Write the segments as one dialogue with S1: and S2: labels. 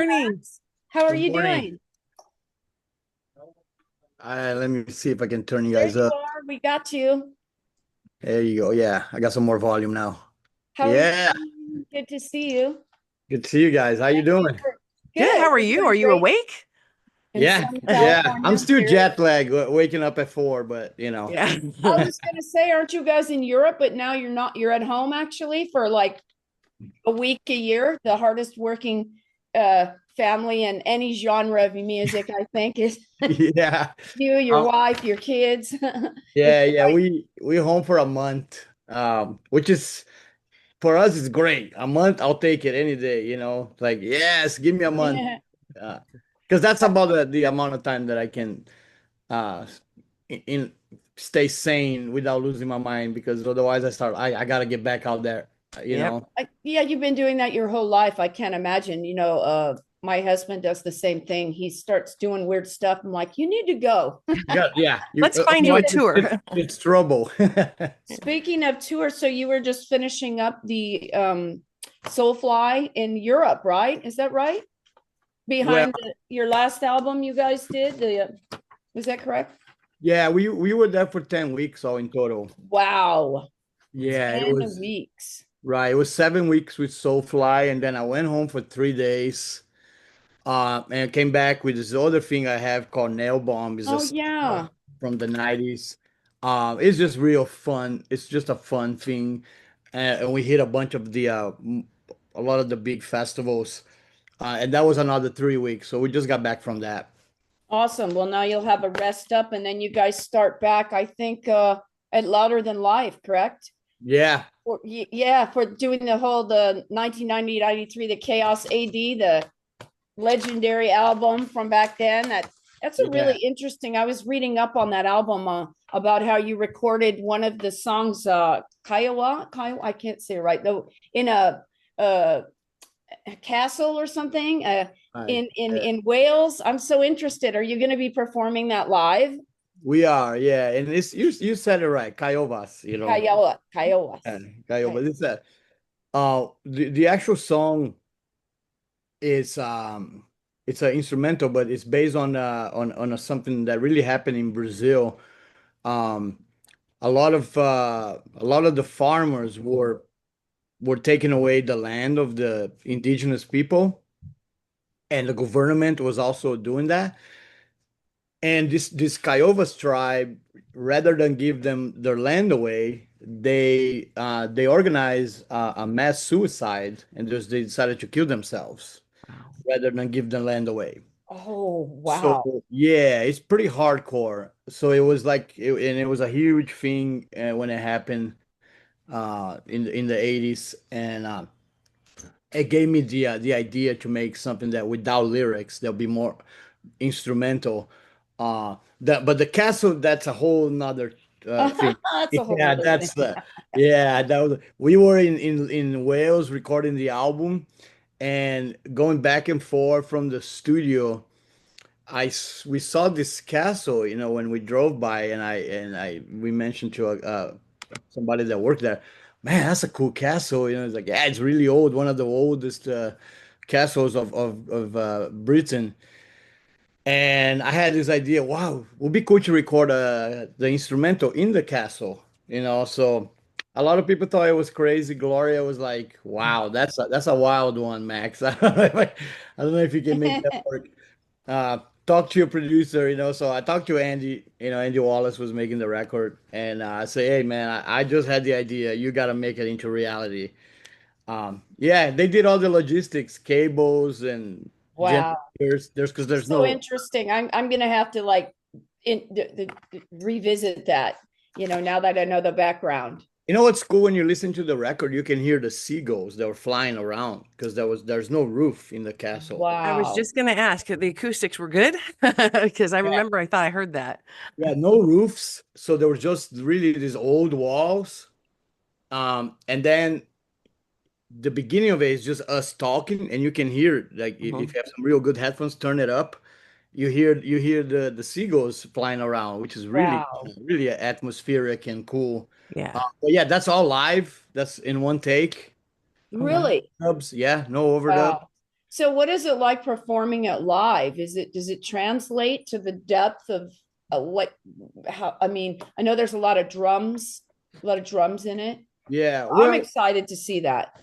S1: morning.
S2: How are
S1: Good
S2: you
S1: morning.
S2: doing?
S1: Let me see if I can turn you
S2: There
S1: guys
S2: you
S1: up.
S2: are. We got you.
S1: There you go. Yeah, I got some more volume now.
S2: How are you
S1: Yeah,
S2: doing? Good to see you.
S1: good to see you guys. How you
S2: Thank you
S1: doing?
S2: for
S3: Good.
S2: good.
S3: How are
S2: We're
S3: you? Are
S2: doing
S3: you
S2: great
S3: awake?
S2: in
S1: Yeah,
S2: sunny
S1: yeah. I'm
S2: California.
S1: still
S2: Here.
S1: jet lagged, waking up at 4, but
S3: Yeah.
S2: I was gonna say, aren't you guys in Europe? But now you're not. You're at home actually for like a week a year. The hardest working family in any genre of music, I think, is
S1: yeah,
S2: you, your
S1: um,
S2: wife, your kids. Is
S1: yeah,
S2: that
S1: yeah.
S2: right?
S1: We home for a month, which is for us it's great. A month, I'll take it any day. Like yes, give me a month,
S2: Yeah.
S1: because that's about the amount of time that I can uh in stay sane without losing my mind because otherwise I gotta get back out there, you
S3: Yep.
S1: know.
S2: Yeah, you've been doing that your whole life. I can't imagine. My husband does the same thing. He starts doing weird stuff. I'm like, you need to go.
S1: Yeah, you
S3: Let's find you a
S1: otherwise
S3: tour.
S1: it's trouble.
S2: Speaking of tours, so you were just finishing up the Soulfly in Europe, right? Is that right?
S1: Well,
S2: Behind your last album you guys did, is that correct?
S1: yeah, we were there for 10 weeks all in total.
S2: Wow,
S1: Yeah, it
S2: 10
S1: was
S2: weeks.
S1: right. It was 7 weeks with Soulfly, and then I went home for 3 days. And came back with this other thing I have called Nail Bomb. Is a
S2: Oh
S1: sample
S2: yeah.
S1: from the 90s. It's just real fun. It's just a fun thing. And we hit a bunch of a lot of the big festivals. And that was another 3 weeks. So we just got back from that.
S2: Awesome. Well, now you'll have a rest up and then you guys start back, I think, at Louder Than Life, correct?
S1: Yeah.
S2: Yeah, for doing the 1990 93, the Chaos AD, the legendary album from back then. That's a
S1: Yeah.
S2: really interesting. I was reading up on that album about how you recorded one of the songs, Kiowa. I can't say it right though, in a castle or something,
S1: Right.
S2: in Wales. I'm so interested. Are you going to be performing that live?
S1: We are. Yeah. And it's you said it right. Kaiovas.
S2: Kiowa.
S1: Yeah,
S2: Okay.
S1: Kaiovas. It's that. The actual song is it's an instrumental, but it's based on something that really happened in Brazil. Um, a lot of the farmers were taking away the land of the indigenous people, and the government was also doing that. And this Kiowas tribe, rather than give them their land away, they organized a mass suicide and just they decided to kill themselves
S3: Wow.
S1: rather than give the land away.
S2: Oh,
S1: So
S2: wow.
S1: yeah, it's pretty hardcore. So it was and it was a huge thing when it happened in the 80s, and it gave me the idea to make something that without lyrics, there'll be more instrumental. But the castle, that's a whole nother thing.
S2: That's a whole
S1: Yeah,
S2: nother thing.
S1: that's the yeah. We were in Wales recording the album and going back and forth from the studio. We saw this castle, when we drove by, and we mentioned to somebody that worked there, man, that's a cool castle. It's like, yeah, it's really old, one of the oldest castles of Britain. And I had this idea, wow, it would be cool to record the instrumental in the castle. So a lot of people thought it was crazy. Gloria was like, wow, that's a wild one, Max. I don't know if you can make that work. Talk to your producer. So I talked to Andy. Andy Wallace was making the record, and I say, hey man, I just had the idea. You got to make it into reality. Yeah, they did all the logistics, cables and
S2: Wow.
S1: generators. There's
S2: So
S1: no.
S2: interesting. I'm gonna have to like revisit that, now that I know the background.
S1: You know what's cool when you listen to the record, you can hear the seagulls that were flying around because there's no roof in the castle.
S3: I was
S2: Wow.
S3: just going to ask if the acoustics were good because I remember I thought I heard that.
S1: Yeah, no roofs, so there was just really these old walls. And then the beginning of it is just us talking, and you can hear, like, if
S3: Mhm.
S1: you have some real good headphones, turn it up. You hear the seagulls flying around, which is really
S2: Wow.
S1: really atmospheric and cool.
S3: Yeah.
S1: But yeah, that's all live. That's in one take.
S3: Oh, wow.
S2: Really?
S1: Dubs, yeah, no overdub.
S2: Wow. So what is it like performing it live? Does it translate to the depth of how, I mean, I know there's a lot of drums in it.
S1: Yeah,
S2: I'm
S1: well,
S2: excited to see that.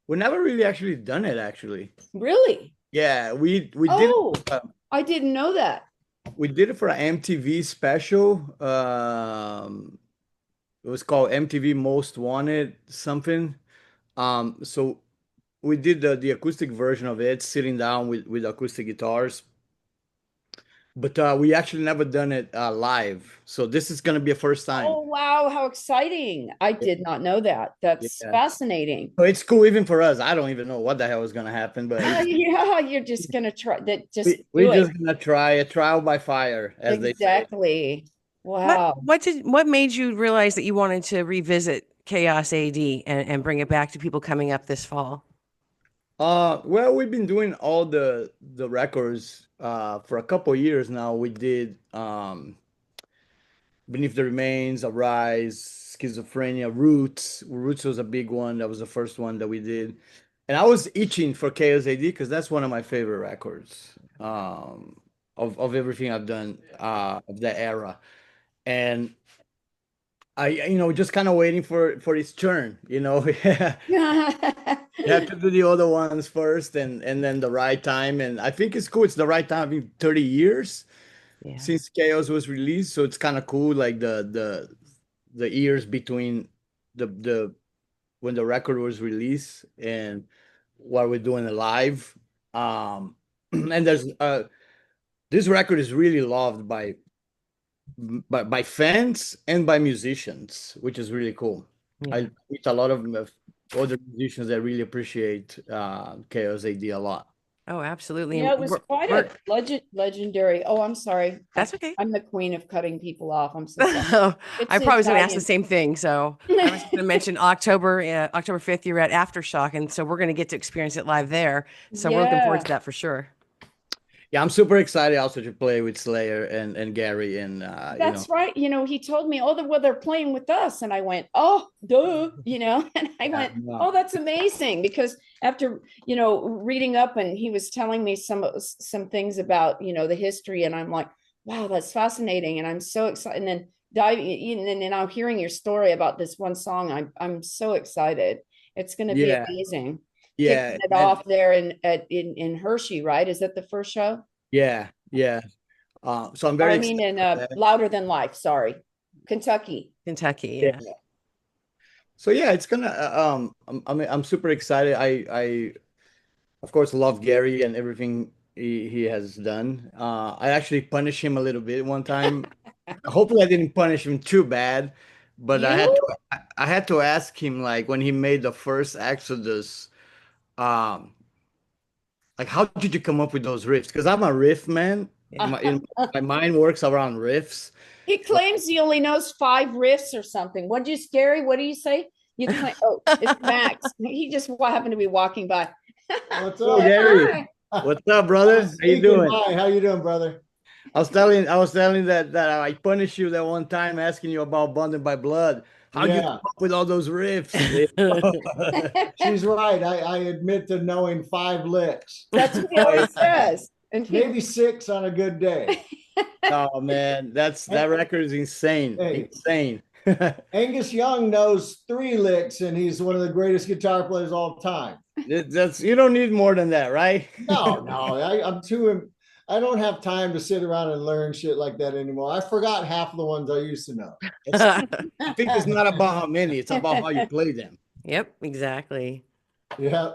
S1: we never really actually done it actually.
S2: Really?
S1: Yeah, we did
S2: Oh, I didn't know that.
S1: we did it for an MTV special. It was called MTV Most Wanted something. So we did the acoustic version of it, sitting down with acoustic guitars. But we actually never done it live. So this is gonna be a first time.
S2: Oh, wow, how exciting. I did not know that. That's
S1: Yeah.
S2: fascinating.
S1: So it's cool even for us. I don't even know what the hell is gonna happen, but
S2: Yeah, you're just gonna try that, just
S1: we're
S2: do it.
S1: just gonna try a trial by fire, as they say.
S2: Exactly.
S3: What
S2: Wow.
S3: what made you realize that you wanted to revisit Chaos AD and bring it back to people coming up this fall?
S1: Well, we've been doing all the records for a couple years now. We did Beneath the Remains, Arise, Schizophrenia, Roots. Roots was a big one. That was the first one that we did. And I was itching for Chaos AD because that's one of my favorite records of everything I've done of that era. And just kind of waiting for its turn, You have to do the other ones first and then the right time. And I think it's cool. It's the right time. I mean, 30 years
S3: Yeah.
S1: since Chaos was released. So it's kind of cool, like the years between the when the record was released and what we're doing live. And there's this record is really loved by fans and by musicians, which is really cool.
S3: Yeah.
S1: I meet a lot of other musicians that really appreciate Chaos AD a lot.
S3: Oh, absolutely.
S2: Yeah, it was quite a legendary. Oh, I'm sorry.
S3: That's okay.
S2: I'm the queen of cutting people off. I'm so sorry.
S3: I probably was going to ask the
S2: Italian.
S3: same thing. So I was going to mention October 5th, you're at AFTERSHOCK. And so we're going to get to experience it live there. So we're looking forward to that for sure.
S1: Yeah, I'm super excited also to play with Slayer and Gary and
S2: That's right. He told me, oh, they're playing with us. And I went, oh, duh, and I went, oh, that's amazing. Because after, reading up and he was telling me some things about, the history. And I'm like, wow, that's fascinating. And I'm so excited. And then diving and now hearing your story about this one song, I'm so excited. It's going to be amazing.
S1: Yeah,
S2: Kicking it off there in Hershey, right? Is that the first show?
S1: Yeah. So I'm very excited
S2: in Louder Than Life, sorry. Kentucky.
S3: Yeah.
S1: So yeah, it's gonna I'm super excited. I of course love Gary and everything he has done. I actually punished him a little bit one time. Hopefully I didn't punish him too bad, but I had to ask him, like, when he made the first Exodus, like, how did you come up with those riffs? Because I'm a riff man. My mind works around riffs.
S2: He claims he only knows 5 riffs or something. What do you say? You claim, oh, it's Max. He just happened to be walking by.
S4: What's up,
S1: Gary? What's up, brother? How you doing?
S4: Hi, how you doing, brother?
S1: I was telling that I punished you that one time asking you about Bonded by Blood. How'd you come up with all those riffs?
S4: She's right. I admit to knowing 5 licks.
S2: That's what he always says. And
S4: maybe 6 on a good day.
S1: Oh man, that record is insane.
S4: Hey.
S1: Insane.
S4: Angus Young knows 3 licks, and he's one of the greatest guitar players of all time.
S1: You don't need more than that, right?
S4: No, I don't have time to sit around and learn shit like that anymore. I forgot half of the ones I used to know.
S1: I think it's not about how many, it's about how you play them.
S3: Yep, exactly.
S4: Yeah.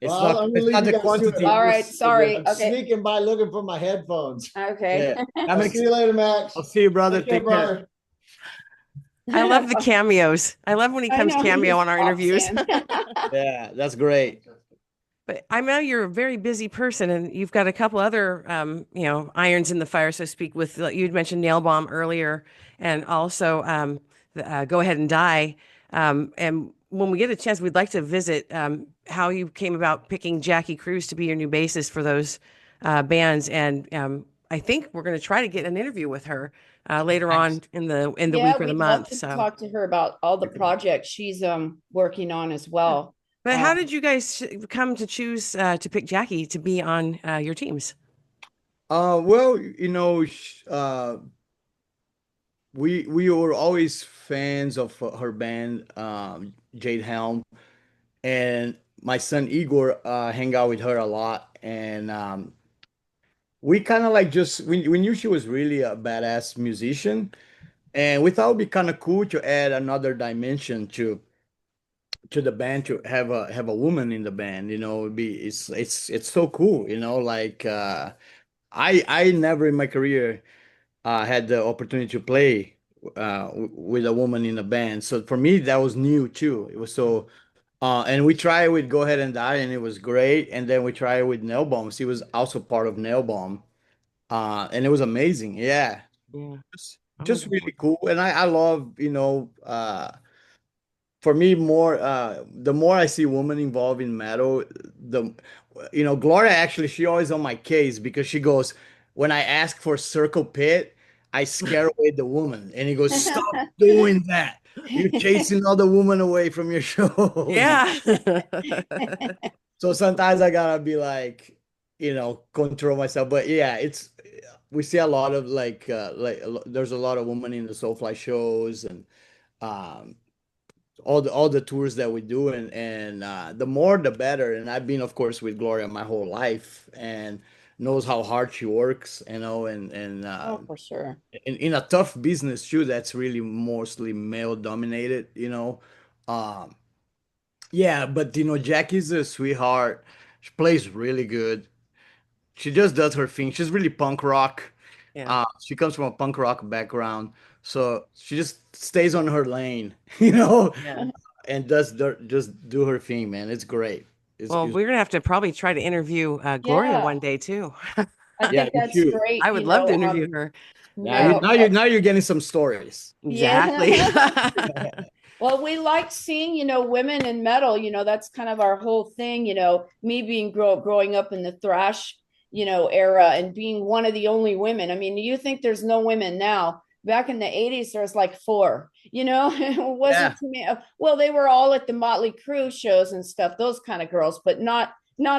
S1: It's not the quantity.
S2: All right, sorry.
S4: I'm sneaking by looking for my headphones.
S2: Okay.
S1: Yeah.
S4: I'll see you later, Max.
S1: I'll see you, brother. Take care.
S3: I love the cameos. I love when he comes cameo on our interviews.
S1: Yeah, that's great.
S3: But I know you're a very busy person, and you've got a couple other, irons in the fire, so to speak. With you'd mentioned Nail Bomb earlier, and also Go Ahead and Die. And when we get a chance, we'd like to visit how you came about picking Jackie Cruz to be your new bassist for those bands. And I think we're going to try to get an interview with her later on in the week or the month.
S2: So talk to her about all the projects she's working on as well.
S3: But how did you guys come to choose to pick Jackie to be on your teams?
S1: Well, we were always fans of her band, Jade Helm, and my son Igor hang out with her a lot, and we kind of like just we knew she was really a badass musician, and we thought it'd be kind of cool to add another dimension to the band, to have a woman in the band. It'd be it's so cool, like I never in my career had the opportunity to play with a woman in a band. So for me, that was new too. It was so, and we tried with Go Ahead and Die, and it was great. And then we tried with Nail Bombs. He was also part of Nail Bomb, and it was amazing. Yeah,
S3: Yeah,
S1: just,
S3: I'm
S1: just
S3: looking
S1: really
S3: forward.
S1: cool. And I love, for me, more the more I see women involved in metal, the Gloria, actually, she always on my case, because she goes, when I ask for Circle Pit, I scare away the woman, and he goes, stop doing that, you're chasing other women away from your shows.
S3: Yeah.
S1: So sometimes I gotta be like, control myself. But yeah, we see a lot of there's a lot of women in the Soulfly shows, and um all the tours that we do, and the more the better. And I've been, of course, with Gloria my whole life, and knows how hard she works, and
S2: Oh, for sure.
S1: in a tough business too, that's really mostly male dominated. um yeah, but Jackie's a sweetheart. She plays really good. She just does her thing. She's really punk rock.
S3: Yeah.
S1: She comes from a punk rock background, so she just stays on her lane, you know,
S3: Yeah.
S1: and just do her thing, man. It's great.
S3: Well, we're gonna have to probably try to interview Gloria
S2: Yeah,
S3: one day too.
S2: I
S1: Yeah,
S2: think
S1: you
S2: that's
S1: should.
S2: great.
S3: I would love to interview her.
S1: Now you
S2: No,
S1: now you now you're getting some stories.
S3: Exactly.
S2: yeah. Well, we like seeing, women in metal, that's kind of our whole thing, me being growing up in the thrash, era and being one of the only women. I mean, you think there's no women now. Back in the 80s, there was like four, it
S1: Yeah,
S2: wasn't too many. Well, they were all at the Motley Crue shows and stuff, those kind of girls, but not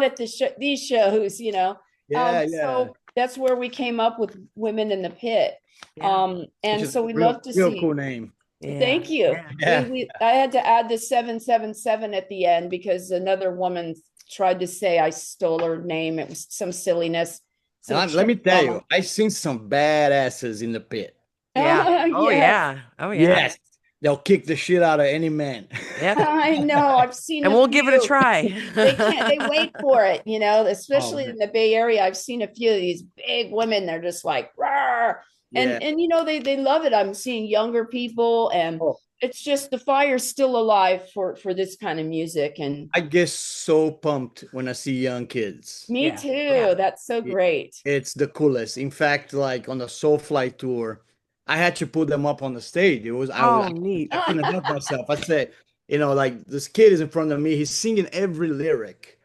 S2: at these shows.
S1: yeah.
S2: So that's where we came up with Women in the Pit.
S3: Yeah.
S1: Which
S2: And
S1: is
S2: so
S1: a
S2: we
S1: real
S2: love to
S1: real
S2: see.
S1: cool name.
S3: Yeah.
S2: Thank you.
S3: Yeah.
S1: Yeah.
S2: I had to add the 777 at the end because another woman tried to say I stole her name. It was some silliness.
S1: And
S2: So
S1: let me tell
S2: trauma.
S1: you, I've seen some badasses in the pit.
S3: Yeah. Oh
S2: Yes,
S3: yeah. Oh yeah.
S1: Yes, they'll kick the shit out of any man.
S3: Yep.
S2: I know. I've seen
S3: And
S2: a
S3: we'll give it a
S2: few.
S3: try.
S2: They wait for it,
S1: Oh
S2: especially
S1: man,
S2: in the Bay Area. I've seen a few of these big women. They're just like, "Rawr."
S1: yeah.
S2: And they love it. I'm seeing younger people, and
S1: Oh,
S2: it's just the fire's still alive for this kind of music. And
S1: I get so pumped when I see young kids.
S2: me
S3: Yeah. Yeah.
S2: too. That's so
S1: It-
S2: great.
S1: It's the coolest. In fact, like on the Soulfly tour, I had to put them up on the stage.
S3: Oh, neat.
S1: I couldn't help myself. I said, like this kid is in front of me. He's singing every lyric,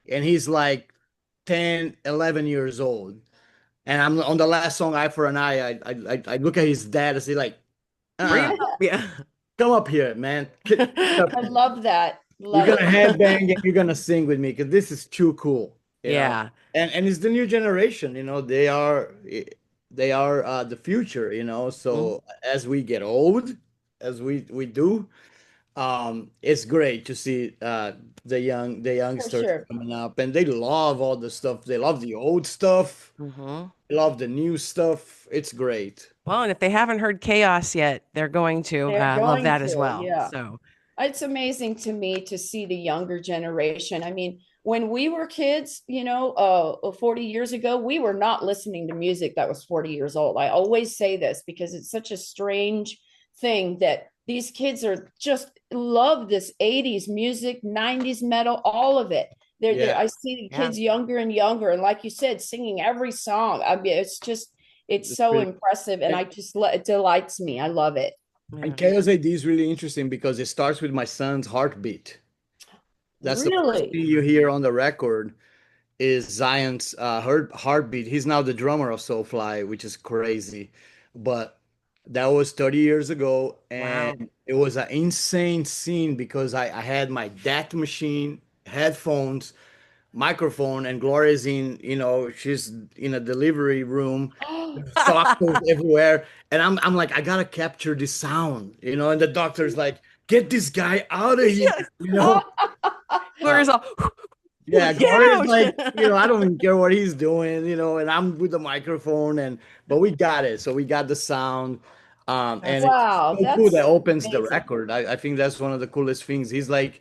S1: and he's like 10, 11 years old. And I'm on the last song, Eye for an Eye. I look at his dad and say, like,
S3: Bring it
S1: uh-uh,
S3: up. Yeah.
S1: come up here, man. Get up
S2: I
S1: here.
S2: love that.
S1: You're
S2: Love
S1: gonna
S2: it.
S1: headbang and you're gonna sing with me because this is too cool,
S3: Yeah.
S1: And it's the new generation, they are the future,
S3: Mhm.
S1: so as we get old, as we do, it's great to see the
S2: For
S1: youngsters
S2: sure.
S1: coming up, and they love all the stuff. They love the old stuff,
S3: Mhm.
S1: they love the new stuff. It's great.
S3: Well, and if they haven't heard Chaos yet, they're going to
S2: They're
S3: love
S2: going
S3: that as
S2: to,
S3: well.
S2: yeah.
S3: So,
S2: It's amazing to me to see the younger generation. I mean, when we were kids, 40 years ago, we were not listening to music that was 40 years old. I always say this because it's such a strange thing that these kids are just love this 80s music, 90s metal, all of it.
S1: Yeah,
S2: I see the
S3: yeah.
S2: kids younger and younger. And like you said, singing every song. I mean, it's
S1: it's
S2: so
S1: really,
S2: impressive. And it delights me. I love it.
S1: and
S3: Yeah.
S1: Chaos AD is really interesting because it starts with my son's heartbeat. That's the first
S2: Really?
S1: thing you hear on the record, is Zion's heartbeat. He's now the drummer of Soulfly, which is crazy. But That was 30 years ago,
S3: Wow.
S1: and it was an insane scene because I had my DAT machine, headphones, microphone, and Gloria's in, she's in a delivery room, doctors everywhere, and I'm like, I gotta capture this sound, and the doctor's like, get this guy out of here,
S3: Yes.
S1: you know. Uh,
S3: Gloria's all,
S1: yeah,
S3: get
S1: Gloria's
S3: out.
S1: like, I don't even care what he's doing, and I'm with the microphone, but we got it. So we got the sound. And
S3: That's
S1: it's
S2: Wow,
S1: so cool
S2: that's
S1: that opens the
S2: amazing.
S1: record. I think that's one of the coolest things. He's like,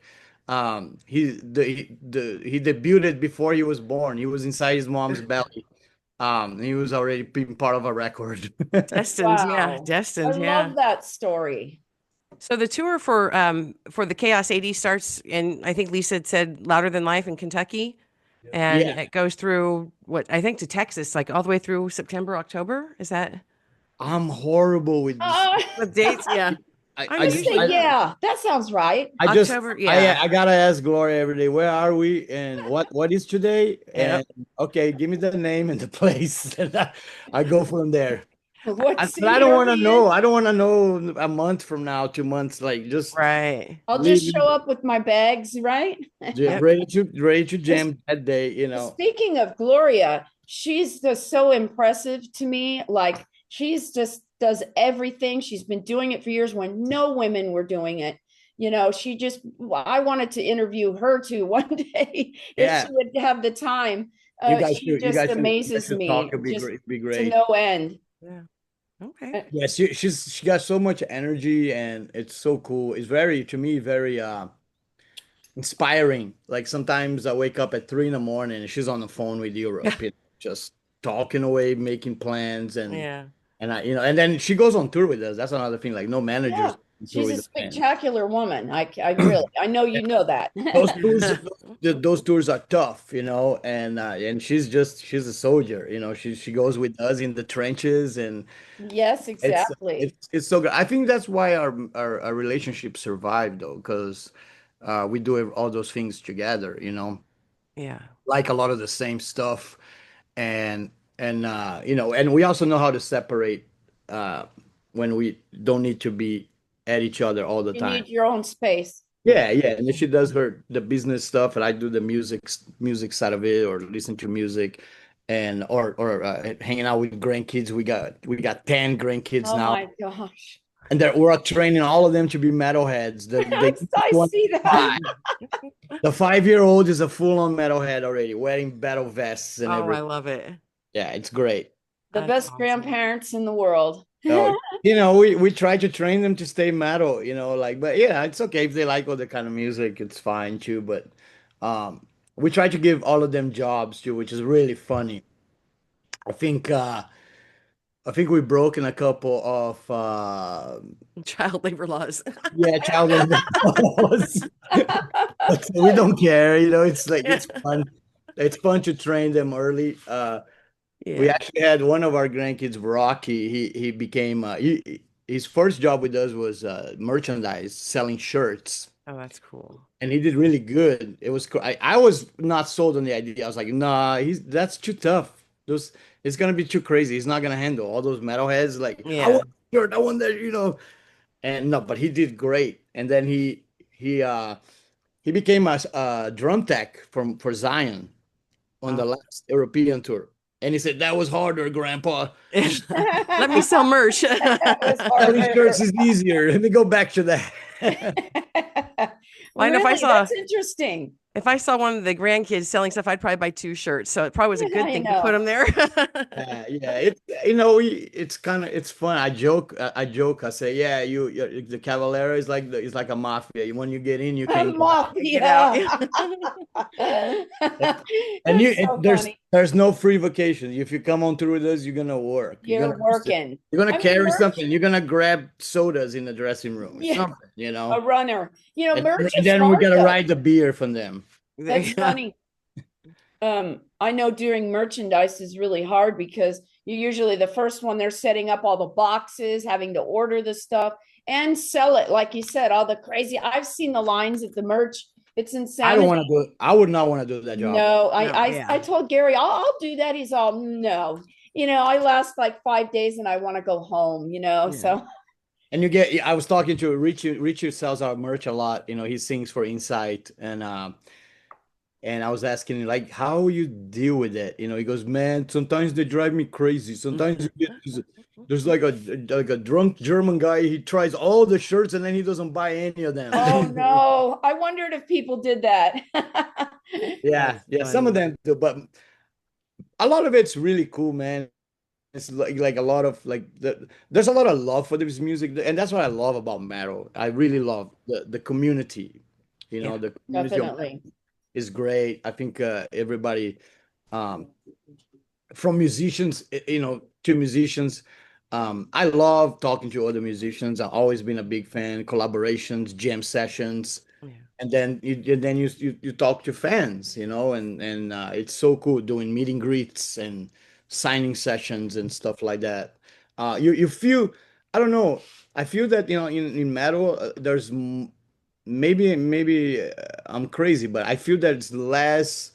S1: he debuted before he was born. He was inside his mom's belly. He was already being part of a record.
S3: destined. Yeah,
S2: Wow. I
S3: destined. Yeah.
S2: love that story.
S3: So the tour for the Chaos 80 starts in, I think Lisa had said, Louder Than Life in Kentucky, and
S1: Yeah,
S3: it goes through what I think to Texas, like all the way through September, October. Is that
S1: I'm horrible with this.
S2: Uh,
S3: the dates? Yeah, I'm
S2: just say,
S3: usually
S2: yeah, that sounds right.
S3: October.
S1: I
S3: Yeah,
S1: I gotta ask Gloria every day, where are we and what is today? And
S3: yep.
S1: okay, give me the name and the place, and I go from there.
S2: What
S1: But I
S2: city
S1: don't
S2: are
S1: want to
S2: we in?
S1: know. I don't want to know a month from now, 2 months. Like just
S3: Right.
S2: I'll
S1: leave
S2: just
S1: me
S2: show up with my bags, right?
S3: Yep.
S1: ready to jam that day.
S2: Speaking of Gloria, she's just so impressive to me. Like she's just does everything. She's been doing it for years when no women were doing it. She just, I wanted to interview her too one day if she
S1: Yeah,
S2: would have the time.
S1: you guys
S2: She
S1: should. You
S2: just
S1: guys should. You guys
S2: amazes
S1: should talk.
S2: me
S1: It'd be
S2: just
S1: great. It'd be
S2: to
S1: great.
S2: no end.
S3: Yeah. Okay.
S2: Uh,
S1: Yes, she got so much energy, and it's so cool. It's very, to me, very inspiring. Like sometimes I wake up at 3 in the morning and she's on the phone with Europe, just talking away, making plans, and
S3: Yeah.
S1: and I, and then she goes on tour with us. That's another thing. Like no managers
S2: Yeah,
S1: on tour
S2: she's a
S1: with the band.
S2: spectacular woman. I really, I know you know that.
S1: Those tours, those tours are tough, and she's a soldier. She goes with us in the trenches, and
S2: Yes,
S1: it's
S2: exactly.
S1: it's so good. I think that's why our relationship survived though, because we do all those things together.
S3: Yeah.
S1: Like a lot of the same stuff, and and we also know how to separate uh when we don't need to be at each other all the
S2: You
S1: time.
S2: need your own space.
S3: Yeah.
S1: Yeah, and then she does the business stuff, and I do the music side of it, or listen to music, and or hanging out with grandkids. We got 10 grandkids
S2: Oh
S1: now,
S2: my gosh.
S1: and we're training all of them to be metalheads. The
S2: I
S1: one
S2: see that.
S1: five, the 5-year-old is a full-on metalhead already, wearing battle vests and
S3: Oh, I
S1: everything.
S3: love it.
S1: Yeah, it's great.
S2: The
S3: That's
S2: best
S3: awesome.
S2: grandparents in the world.
S1: So, we try to train them to stay metal, like, but yeah, it's okay if they like other kind of music, it's fine too. But um, we try to give all of them jobs too, which is really funny. I think we've broken a couple of
S3: Child labor laws.
S1: yeah, child labor laws. But we don't care, it's like
S3: Yeah.
S1: it's fun. It's fun to train them early. We
S3: Yeah.
S1: actually had one of our grandkids, Rocky. He became his first job with us was merchandise, selling shirts,
S3: Oh, that's cool.
S1: and he did really good. It was I was not sold on the idea. I was like, nah, that's too tough. Those It's gonna be too crazy. He's not gonna handle all those metalheads. Like I
S3: Yeah.
S1: want a shirt, I want that. And no, but he did great. And then he became a drum tech for Zion on the
S3: Oh.
S1: last European tour. And he said, that was harder, Grandpa.
S3: Let me sell merch.
S2: That was
S1: Selling
S2: harder.
S1: shirts is easier. Let me go back to that.
S3: Well, I know
S2: Really, that's interesting.
S3: if I saw one of the grandkids selling stuff, I'd probably buy 2 shirts. So it probably was a good
S2: I
S3: thing to put
S2: know.
S3: them there.
S1: Yeah. It's fun. I joke. I say, yeah, the Cavalera is it's like a mafia. When you get in, you can't go out.
S3: Get out.
S1: And
S2: That's so
S1: there's
S2: funny.
S1: there's no free vacation. If you come on tour with us, you're gonna work.
S2: You're working.
S1: You're gonna
S2: I mean,
S1: carry
S2: merch,
S1: something. You're gonna grab sodas in the dressing room or
S2: yeah,
S1: something.
S2: a runner.
S1: And,
S2: Merch
S1: and
S2: is
S1: then we
S2: hard
S1: gotta
S2: though.
S1: ride the beer from them.
S2: That's funny. I know doing merchandise is really hard because you're usually the first one they're setting up all the boxes, having to order the stuff and sell it. Like you said, all the crazy. I've seen the lines at the merch. It's
S1: I don't
S2: insanity.
S1: want to do it. I would not want to do that job.
S2: No,
S3: No,
S2: I
S3: yeah.
S2: told Gary, I'll do that. He's all, no. I last like 5 days and I want to go home,
S1: Yeah.
S2: so
S1: And you get, I was talking to Richie. Richie sells our merch a lot. He sings for Insight, and I was asking him like how you deal with it. He goes, man, sometimes they drive me crazy. Sometimes you get there's like a drunk German guy. He tries all the shirts and then he doesn't buy any of them.
S2: oh no, I wondered if people did that.
S1: Yeah,
S3: That's
S1: yeah, some of
S3: funny.
S1: them do, but a lot of it's really cool, man. It's like a lot of there's a lot of love for this music, and that's what I love about metal. I really love the community.
S3: Yeah.
S1: The community of metal
S2: Definitely.
S1: is great. I think everybody, um, from musicians, to musicians. I love talking to other musicians. I've always been a big fan. Collaborations, jam sessions,
S3: Yeah.
S1: and then you talk to fans, and it's so cool doing meet and greets and signing sessions and stuff like that. You feel, I don't know, I feel that in metal there's maybe I'm crazy, but I feel that it's less.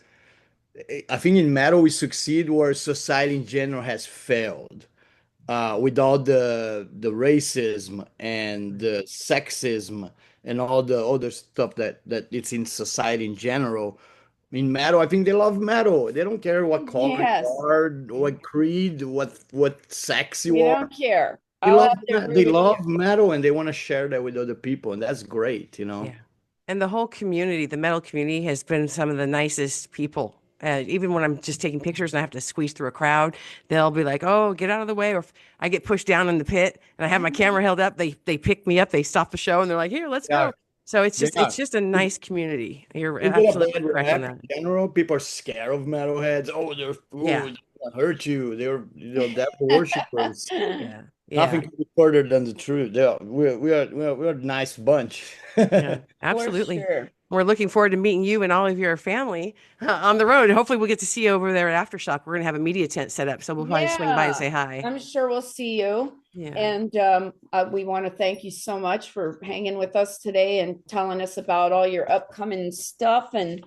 S1: I think in metal we succeed where society in general has failed, with all the racism and the sexism and all the other stuff that it's in society in general. In metal, I think they love metal. They don't care what color you
S2: Yes,
S1: are, what creed, what sex you
S2: we
S1: are.
S2: don't care.
S1: They
S2: I'll
S1: love
S2: have to agree
S1: they
S2: with you.
S1: love metal and they want to share that with other people, and that's great.
S3: Yeah. And the whole community, the metal community, has been some of the nicest people. Even when I'm just taking pictures and I have to squeeze through a crowd, they'll be like, "Oh, get out of the way!" Or if I get pushed down in the pit and I have my camera held up, they pick me up, they stop the show, and they're like, "Here, let's
S1: Yeah,
S3: go." So it's just
S1: yeah.
S3: it's just a nice community. You're
S1: You get a
S3: absolutely
S1: bad
S3: correct on
S1: rap
S3: that.
S1: in general. People are scared of metalheads. Oh,
S3: Yeah,
S1: they're gonna hurt you. They're devil worshippers.
S3: yeah,
S1: Nothing
S3: yeah,
S1: could be further than the truth. We're a nice bunch.
S3: yeah.
S2: For
S3: Absolutely.
S2: sure.
S3: We're looking forward to meeting you and all of your family on the road. Hopefully, we'll get to see you over there at AfterShock. We're going to have a media tent set up, so we'll probably swing by and
S2: Yeah,
S3: say hi.
S2: I'm sure we'll see you.
S3: Yeah.
S2: And we want to thank you so much for hanging with us today and telling us about all your upcoming stuff. And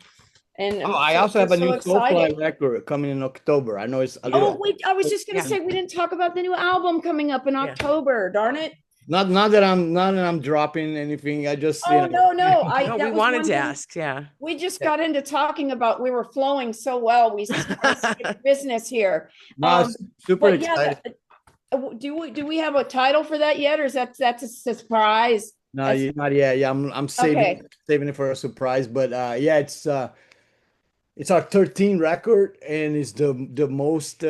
S1: Oh,
S2: I'm
S1: I
S2: so
S1: also
S2: we're
S1: have a
S2: so
S1: new Soulfly
S2: excited.
S1: record coming in October. I know it's a
S3: Yeah.
S2: Oh,
S1: little
S2: wait, I was just gonna
S3: Yeah.
S2: say we didn't talk about the new album coming up in
S3: Yeah.
S2: October. Darn it.
S1: not that I'm dropping anything. I just
S2: Oh no, no.
S3: No, we
S2: That was
S3: wanted
S2: one
S3: to
S2: thing
S3: ask. Yeah.
S2: we just got into talking about. We were flowing so well. We kind of skipped business here.
S1: no,
S2: Um,
S1: super
S2: but yeah,
S1: excited.
S2: do we have a title for that yet, or is that's a surprise?
S1: No,
S2: That's
S1: not yet. Yeah, I'm saving
S2: okay.
S1: saving it for a surprise. But yeah, it's our 13 record, and it's the most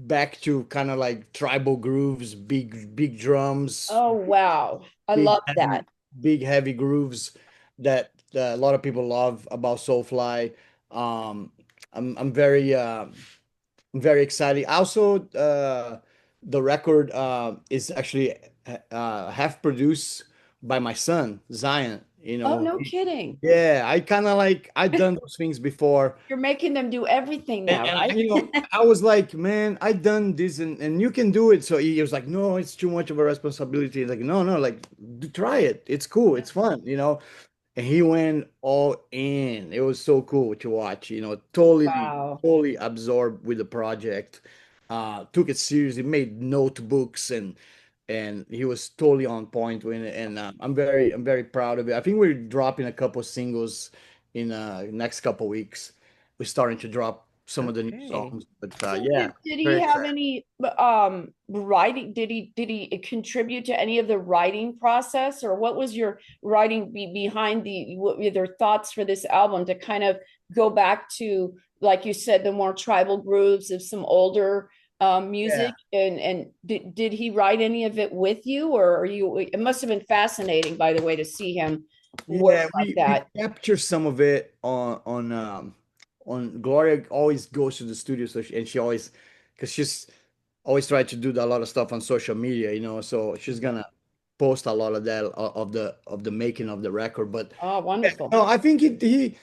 S1: back to kind of like tribal grooves, big drums,
S2: Oh wow, I
S1: big
S2: love
S1: heavy,
S2: that.
S1: big heavy grooves that a lot of people love about Soulfly. Um, I'm very excited. Also, the record is actually half produced by my son Zion.
S2: Oh no kidding.
S1: Yeah, I kind of like I've done those things before.
S2: You're making them do everything
S1: And,
S2: now,
S1: and
S2: right?
S1: I was like, man, I done this and you can do it. So he was like, no, it's too much of a responsibility. Like, no, no, like try it. It's cool. It's fun. And he went all in. It was so cool to watch,
S2: Wow.
S1: totally absorbed with the project. Took it seriously, made notebooks and he was totally on point with it. And I'm very proud of it. I think we're dropping a couple singles in next couple weeks. We're starting to drop some of the new
S3: Okay.
S1: songs, but
S2: So
S1: yeah,
S2: did he
S1: very
S2: have
S1: excited.
S2: any writing? Did he contribute to any of the writing process, or what was your writing behind what were their thoughts for this album to kind of go back to, like you said, the more tribal grooves of some older
S1: Yeah.
S2: music, and did he write any of it with you, or are you? It must have been fascinating, by the way, to see him work
S1: Yeah,
S2: like
S1: we
S2: that.
S1: capture some of it on Gloria always goes to the studio, and she always, because she's always tried to do a lot of stuff on social media, so she's gonna post a lot of that of the making of the record. But
S2: Oh,
S1: yeah,
S2: wonderful.
S1: no, I think he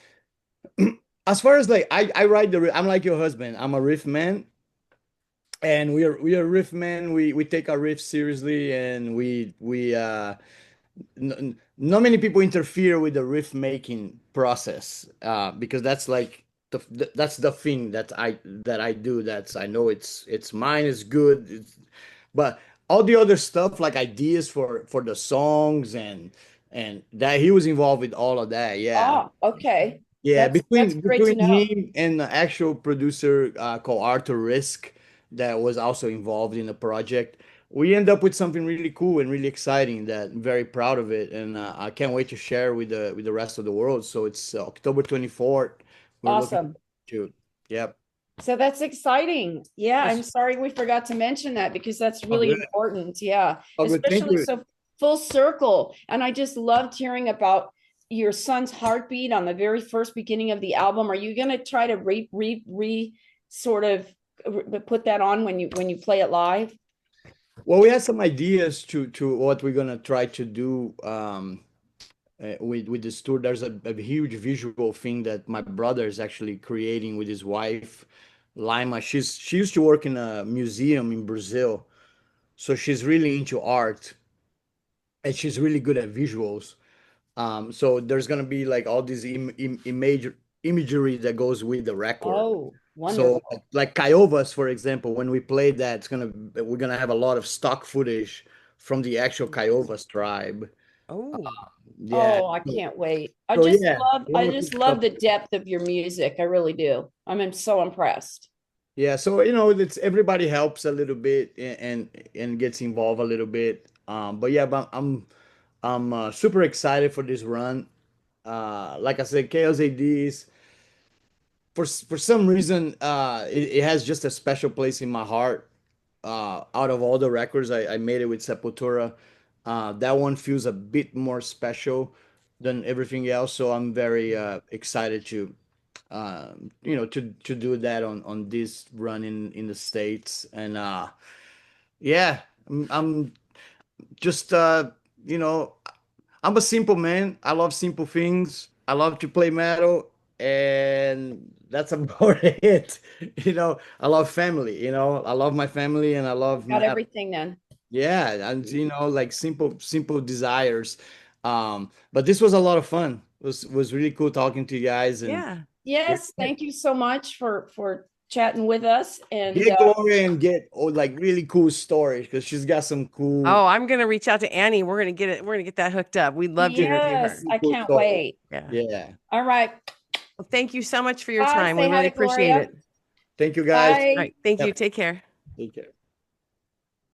S1: as far as like I write I'm like your husband. I'm a riff man, and we are riff men. We take our riff seriously, and we not many people interfere with the riff making process because that's like that's the thing that I do. That's I know it's mine is good, but all the other stuff like ideas for the songs and that he was involved with all of that. Yeah.
S2: Oh, okay.
S1: Yeah,
S2: That's great to
S1: between
S2: know.
S1: him and the actual producer called Arthur Risk that was also involved in the project, we end up with something really cool and really exciting that I'm very proud of it, and I can't wait to share with the rest of the world. So it's October 24th. We're looking
S2: Awesome.
S1: to yep.
S2: So that's exciting. Yeah, I'm
S1: Yes.
S2: sorry we forgot to mention that because that's
S1: Oh,
S2: really
S1: good.
S2: important. Yeah,
S1: Oh, good. Thank
S2: especially
S1: you.
S2: so full circle. And I just loved hearing about your son's heartbeat on the very first beginning of the album. Are you going to try to re sort of put that on when you play it live?
S1: Well, we had some ideas to what we're gonna try to do. With this tour, there's a huge visual thing that my brother is actually creating with his wife, Lima. She used to work in a museum in Brazil, so she's really into art and she's really good at visuals. So there's gonna be like all this imagery that goes with the record.
S2: Oh,
S1: So
S2: wonderful.
S1: like Caiovas, for example, when we play that, we're gonna have a lot of stock footage from the actual Caiovas tribe.
S3: Oh,
S1: Yeah.
S2: Oh, I can't wait. I
S1: So
S2: just
S1: yeah,
S2: love
S1: we
S2: I
S1: want to
S2: just
S1: put
S2: love
S1: stuff.
S2: the depth of your music. I really do. So impressed.
S1: Yeah, so it's everybody helps a little bit and gets involved a little bit. But yeah, but I'm super excited for this run. Like I said, Chaos ADs for some reason it has just a special place in my heart. Out of all the records I made it with Sepultura, that one feels a bit more special than everything else. So I'm very excited to to do that on this run in the States. And yeah, I'm just you know I'm a simple man. I love simple things. I love to play metal, and that's about it. I love family. I love my family, and I love
S2: Got
S1: metal.
S2: everything then.
S1: Yeah, and like simple desires. But this was a lot of fun. It was really cool talking to you guys, and
S3: yeah.
S2: Yes,
S1: yeah,
S2: thank you so much for chatting with us. And
S1: get Gloria and get like really cool stories because she's got some cool,
S3: Oh, I'm gonna reach out to Annie. We're gonna get it. We're gonna get that hooked up. We'd love to interview
S2: yes,
S3: her.
S2: I
S1: cool
S2: can't
S1: stories.
S2: wait.
S3: Yeah.
S1: Yeah.
S2: All right.
S3: Well, thank you so much for your
S2: Bye.
S3: time. We
S2: Say hi
S3: really
S2: to
S3: appreciate
S2: Gloria.
S3: it.
S1: Thank you guys.
S3: All
S2: Bye.
S3: right. Thank you.
S1: Yep.
S3: Take care.
S1: Take care.